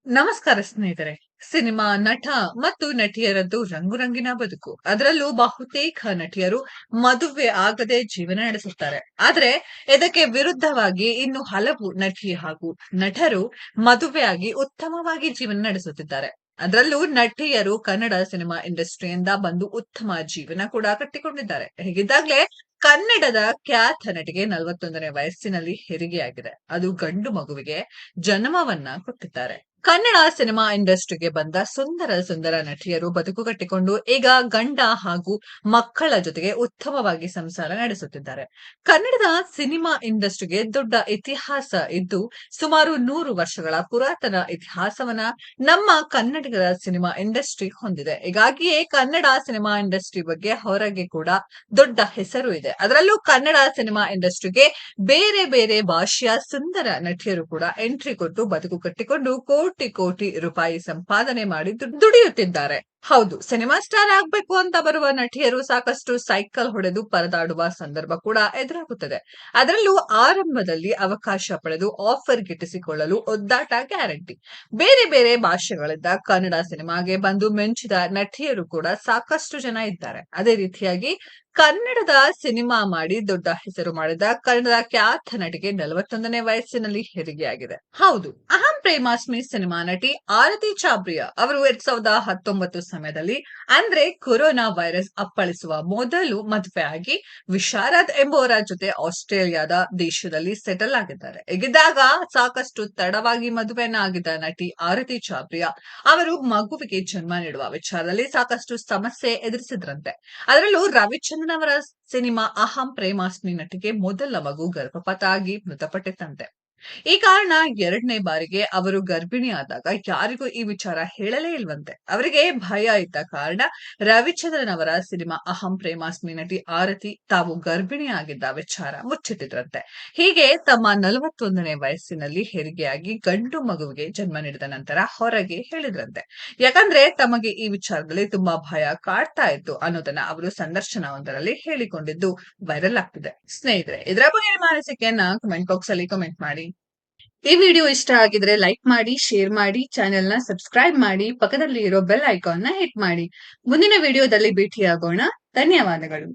ನಮಸ್ಕಾರ ಸ್ನೇಹಿತರೆ. ಸಿನಿಮಾ ನಟ ಮತ್ತು ನಟಿಯರದ್ದು ರಂಗುರಂಗಿನ ಬದುಕು. ಅದರಲ್ಲೂ ಬಹುತೇಕ ನಟಿಯರು ಮದುವೆ ಆಗದೆ ಜೀವನ ನಡೆಸುತ್ತಾರೆ. ಆದ್ರೆ ಇದಕ್ಕೆ ವಿರುದ್ಧವಾಗಿ ಇನ್ನು ಹಲವು ನಟಿ ಹಾಗೂ ನಟರು ಮದುವೆಯಾಗಿ ಉತ್ತಮವಾಗಿ ಜೀವನ ನಡೆಸುತ್ತಿದ್ದಾರೆ. ಅದರಲ್ಲೂ ನಟಿಯರು ಕನ್ನಡ ಸಿನಿಮಾ ಇಂಡಸ್ಟ್ರಿಯಿಂದ ಬಂದು ಉತ್ತಮ ಜೀವನ ಕೂಡ ಕಟ್ಟಿಕೊಂಡಿದ್ದಾರೆ. ಹೀಗಿದ್ದಾಗ್ಲೇ ಕನ್ನಡದ ಖ್ಯಾತ ನಟಿಗೆ 41ನೇ ವಯಸ್ಸಿನಲ್ಲಿ ಹೆರಿಗೆಯಾಗಿದೆ. ಅದು ಗಂಡು ಮಗುವಿಗೆ ಜನ್ಮವನ್ನ ಕೊಟ್ಟಿದ್ದಾರೆ. ಕನ್ನಡ ಸಿನಿಮಾ ಇಂಡಸ್ಟ್ರಿಗೆ ಬಂದ ಸುಂದರ ಸುಂದರ ನಟಿಯರು ಬದುಕು ಕಟ್ಟಿಕೊಂಡು ಈಗ ಗಂಡ ಹಾಗೂ ಮಕ್ಕಳ ಜೊತೆಗೆ ಉತ್ತಮವಾಗಿ ಸಂಸಾರ ನಡೆಸುತ್ತಿದ್ದಾರೆ. ಕನ್ನಡದ ಸಿನಿಮಾ ಇಂಡಸ್ಟ್ರಿಗೆ ದೊಡ್ಡ ಇತಿಹಾಸ ಇದ್ದು ಸುಮಾರು 100 ವರ್ಷಗಳ ಪುರಾತನ ಇತಿಹಾಸವನ್ನ ನಮ್ಮ ಕನ್ನಡಿಗರ ಸಿನಿಮಾ ಇಂಡಸ್ಟ್ರಿ ಹೊಂದಿದೆ. ಹೀಗಾಗಿಯೇ ಕನ್ನಡ ಸಿನಿಮಾ ಇಂಡಸ್ಟ್ರಿ ಬಗ್ಗೆ ಹೊರಗೆ ಕೂಡ ದೊಡ್ಡ ಹೆಸರು ಇದೆ. ಅದರಲ್ಲೂ ಕನ್ನಡ ಸಿನಿಮಾ ಇಂಡಸ್ಟ್ರಿಗೆ ಬೇರೆ ಬೇರೆ ಭಾಷೆಯ ಸುಂದರ ನಟಿಯರು ಕೂಡ ಎಂಟ್ರಿ ಕೊಟ್ಟು ಬದುಕು ಕಟ್ಟಿಕೊಂಡು ಕೋಟಿ ಕೋಟಿ ರೂಪಾಯಿ ಸಂಪಾದನೆ ಮಾಡಿ ದುಡಿಯುತ್ತಿದ್ದಾರೆ. ಹೌದು, ಸಿನಿಮಾ ಸ್ಟಾರ್ ಆಗ್ಬೇಕು ಅಂತ ಬರುವ ನಟಿಯರು ಸಾಕಷ್ಟು ಸೈಕಲ್ ಹೊಡೆದು ಪರದಾಡುವ ಸಂದರ್ಭ ಕೂಡ ಎದುರಾಗುತ್ತದೆ. ಅದರಲ್ಲೂ ಆರಂಭದಲ್ಲಿ ಅವಕಾಶ ಪಡೆದು ಆಫರ್ ಗಿಟ್ಟಿಸಿಕೊಳ್ಳಲು ಒದ್ದಾಟ ಗ್ಯಾರಂಟಿ. ಬೇರೆ ಬೇರೆ ಭಾಷೆಗಳಿಂದ ಕನ್ನಡ ಸಿನಿಮಾಗೆ ಬಂದು ಮಿಂಚಿದ ನಟಿಯರು ಕೂಡ ಸಾಕಷ್ಟು ಜನ ಇದ್ದಾರೆ. ಅದೇ ರೀತಿಯಾಗಿ ಕನ್ನಡದ ಸಿನಿಮಾ ಮಾಡಿ ದೊಡ್ಡ ಹೆಸರು ಮಾಡಿದ ಕನ್ನಡದ ಖ್ಯಾತ ನಟಿಗೆ 41ನೇ ವಯಸ್ಸಿನಲ್ಲಿ ಹೆರಿಗೆಯಾಗಿದೆ. ಹೌದು, ಅಹಂ ಪ್ರೇಮಾಸ್ಮಿ ಸಿನಿಮಾ ನಟಿ ಆರತಿ ಚಾಬ್ರಿಯಾ ಅವರು 2019 ಸಮಯದಲ್ಲಿ ಅಂದ್ರೆ ಕೊರೋನಾ ವೈರಸ್ ಅಪ್ಪಳಿಸುವ ಮೊದಲು ಮದುವೆ ಆಗಿ ವಿಶಾರದ್ ಎಂಬುವರ ಜೊತೆ ಆಸ್ಟ್ರೇಲಿಯಾದ ದೇಶದಲ್ಲಿ ಸೆಟಲ್ ಆಗಿದ್ದಾರೆ. ಹೀಗಿದ್ದಾಗ ಸಾಕಷ್ಟು ತಡವಾಗಿ ಮದುವೆಯನ್ನ ಆಗಿದ್ದ ನಟಿ ಆರತಿ ಚಾಬ್ರಿಯಾ ಅವರು ಮಗುವಿಗೆ ಜನ್ಮ ನೀಡುವ ವಿಚಾರದಲ್ಲಿ ಸಾಕಷ್ಟು ಸಮಸ್ಯೆ ಎದುರಿಸಿದ್ರಂತೆ. ಅದರಲ್ಲೂ ರವಿಚಂದ್ರನ್ ಅವರ ಸಿನಿಮಾ ಅಹಂ ಪ್ರೇಮಾಸ್ಮಿ ನಟಿಗೆ ಮೊದಲ ಮಗು ಗರ್ಭಪಾತ ಆಗಿ ಮೃತಪಟ್ಟಿತ್ತಂತೆ. ಈ ಕಾರಣ 2ನೇ ಬಾರಿಗೆ ಅವರು ಗರ್ಭಿಣಿಯಾದಾಗ ಯಾರಿಗೂ ಈ ವಿಚಾರ ಹೇಳಲೇ ಇಲ್ವಂತೆ. ಅವರಿಗೆ ಭಯ ಇದ್ದ ಕಾರಣ ರವಿಚಂದ್ರನ್ ಅವರ ಸಿನಿಮಾ ಅಹಂ ಪ್ರೇಮಾಸ್ಮಿ ನಟಿ ಆರತಿ ತಾವು ಗರ್ಭಿಣಿಯಾಗಿದ್ದ ವಿಚಾರ ಮುಚ್ಚಿಟ್ಟಿದ್ರಂತೆ. ಹೀಗೆ ತಮ್ಮ 41ನೇ ವಯಸ್ಸಿನಲ್ಲಿ ಹೆರಿಗೆಯಾಗಿ ಗಂಡು ಮಗುವಿಗೆ ಜನ್ಮ ನೀಡಿದ ನಂತರ ಹೊರಗೆ ಹೇಳಿದ್ರಂತೆ. ಯಾಕಂದ್ರೆ ತಮಗೆ ಈ ವಿಚಾರದಲ್ಲಿ ತುಂಬಾ ಭಯ ಕಾಡ್ತಾ ಇತ್ತು ಅನ್ನೋದನ್ನ ಅವರು ಸಂದರ್ಶನವೊಂದರಲ್ಲಿ ಹೇಳಿಕೊಂಡಿದ್ದು ವೈರಲ್ ಆಗ್ತಿದೆ. ಸ್ನೇಹಿತರೆ, ಇದರ ಬಗ್ಗೆ ನಿಮ್ಮ ಅನಿಸಿಕೆಯನ್ನ ಕಮೆಂಟ್ ಬಾಕ್ಸ್ ಅಲ್ಲಿ ಕಮೆಂಟ್ ಮಾಡಿ. ಈ ವಿಡಿಯೋ ಇಷ್ಟ ಆಗಿದ್ರೆ ಲೈಕ್ ಮಾಡಿ, ಶೇರ್ ಮಾಡಿ, ಚಾನೆಲ್ ನ ಸಬ್ಸ್ಕ್ರೈಬ್ ಮಾಡಿ, ಪಕ್ಕದಲ್ಲಿ ಇರೋ ಬೆಲ್ ಐಕಾನ್ ನ ಹಿಟ್ ಮಾಡಿ. ಮುಂದಿನ ವಿಡಿಯೋದಲ್ಲಿ ಭೇಟಿಯಾಗೋಣ. ಧನ್ಯವಾದಗಳು.